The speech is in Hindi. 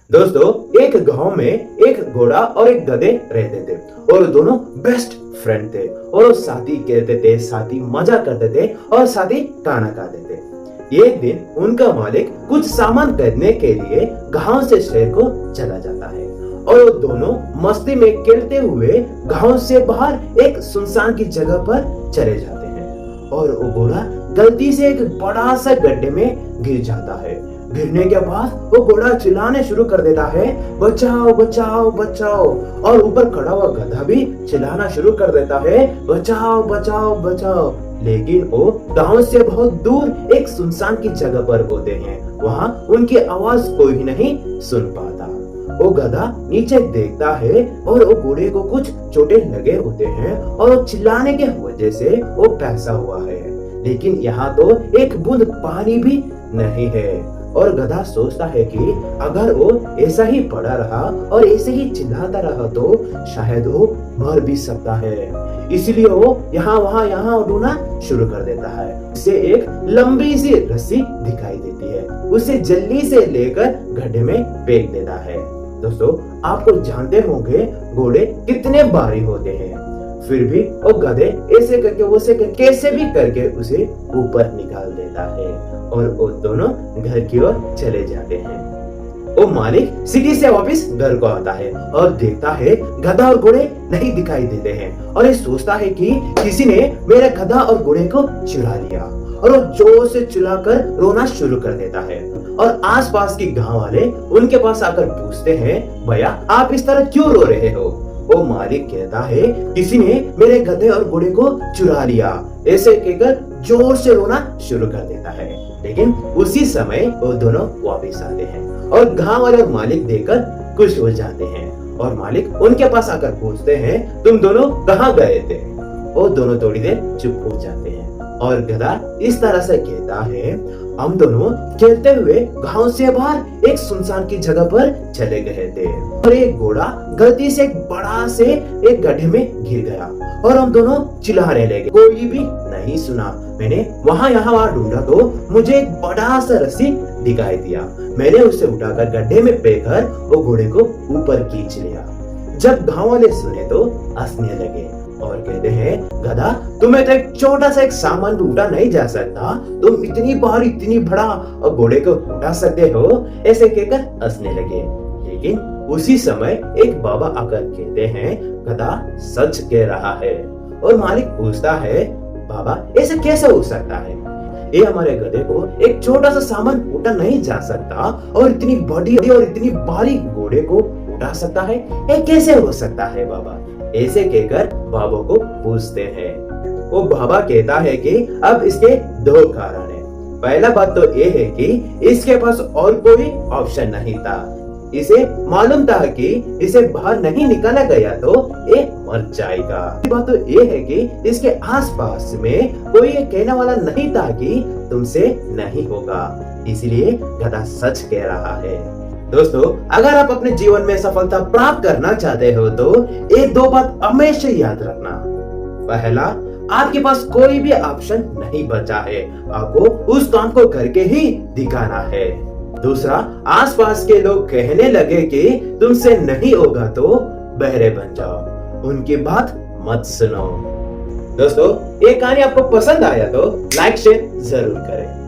दोस्तों, एक गांव में एक घोड़ा और एक गधे रहते थे और दोनों बेस्ट फ्रेंड थे और वो साथ ही कहते थे, साथ ही मजा करते थे और साथ ही खाना खाते थे। एक दिन उनका मालिक कुछ सामान खरीदने के लिए गांव से शहर को चला जाता है और वो दोनों मस्ती में खेलते हुए गांव से बाहर एक सुनसान की जगह पर चले जाते हैं और वो घोड़ा गलती से एक बड़ा सा गड्ढे में गिर जाता है। गिरने के बाद वो घोड़ा चिल्लाने शुरू कर देता है, बचाओ बचाओ बचाओ, और ऊपर खड़ा हुआ गधा भी चिल्लाना शुरू कर देता है, बचाओ बचाओ बचाओ। लेकिन वो गांव से बहुत दूर एक सुनसान की जगह पर होते हैं, वहाँ उनकी आवाज कोई नहीं सुन पाता। वो गधा नीचे देखता है और वो घोड़े को कुछ चोटें लगे होते हैं और वो चिल्लाने के वजह से वो पैसा हुआ है, लेकिन यहाँ तो एक बूंद पानी भी नहीं है। और गधा सोचता है कि अगर वो ऐसा ही पड़ा रहा और ऐसे ही चिल्लाता रहा तो शायद वो मर भी सकता है। इसलिए वो यहाँ ढूंढना शुरू कर देता है। उसे एक लंबी सी रस्सी दिखाई देती है, उसे जल्दी से लेकर गड्ढे में फेंक देता है। दोस्तों, आपको जानते होंगे घोड़े कितने भारी होते हैं, फिर भी वो गधे ऐसे करके उसे कैसे भी करके उसे ऊपर निकाल देता है और वो दोनों घर की ओर चले जाते हैं। वो मालिक सिटी से वापस घर को आता है और देखता है गधा और घोड़े नहीं दिखाई देते हैं और ये सोचता है कि किसी ने मेरा गधा और घोड़े को चुरा लिया और वो जोर से चिल्लाकर रोना शुरू कर देता है। और आसपास के गांव वाले उनके पास आकर पूछते हैं, भैया आप इस तरह क्यों रो रहे हो? वो मालिक कहता है, किसी ने मेरे गधे और घोड़े को चुरा लिया। ऐसे कहकर जोर से रोना शुरू कर देता है। लेकिन उसी समय वो दोनों वापस आते हैं और गांव वाले और मालिक देखकर खुश हो जाते हैं और मालिक उनके पास आकर पूछते हैं, तुम दोनों कहाँ गए थे? वो दोनों थोड़ी देर चुप हो जाते हैं और गधा इस तरह से कहता है, हम दोनों खेलते हुए गांव से बाहर एक सुनसान की जगह पर चले गए थे और एक घोड़ा गलती से एक बड़ा से एक गड्ढे में गिर गया और हम दोनों चिल्लाने लगे, कोई भी नहीं सुना। मैंने वहाँ ढूंढा तो मुझे एक बड़ा सा रस्सी दिखाई दिया, मैंने उसे उठाकर गड्ढे में फेंककर वो घोड़े को ऊपर खींच लिया। जब गांव वाले सुने तो हंसने लगे और कहते हैं, गधा तुम्हें तो एक छोटा सा एक सामान भी उठा नहीं जा सकता, तुम इतनी भारी इतनी बड़ा और घोड़े को उठा सकते हो? ऐसे कहकर हंसने लगे। लेकिन उसी समय एक बाबा आकर कहते हैं, गधा सच कह रहा है। और मालिक पूछता है, बाबा ऐसे कैसे हो सकता है? ये हमारे गधे को एक छोटा सा सामान उठा नहीं जा सकता और इतनी बड़ी और इतनी भारी घोड़े को उठा सकता है, ये कैसे हो सकता है बाबा? ऐसे कहकर बाबा को पूछते हैं। वो बाबा कहता है कि अब इसके दो कारण है। पहला बात तो ये है कि इसके पास और कोई ऑप्शन नहीं था, इसे मालूम था कि इसे बाहर नहीं निकाला गया तो ये मर जाएगा। बात तो ये है कि इसके आसपास में कोई ये कहने वाला नहीं था कि तुमसे नहीं होगा, इसलिए गधा सच कह रहा है। दोस्तों, अगर आप अपने जीवन में सफलता प्राप्त करना चाहते हो तो ये दो बात हमेशा याद रखना। पहला, आपके पास कोई भी ऑप्शन नहीं बचा है, आपको उस काम को करके ही दिखाना है। दूसरा, आसपास के लोग कहने लगे कि तुमसे नहीं होगा तो बहरे बन जाओ, उनकी बात मत सुनो। दोस्तों, ये कहानी आपको पसंद आया तो लाइक शेयर जरूर करें।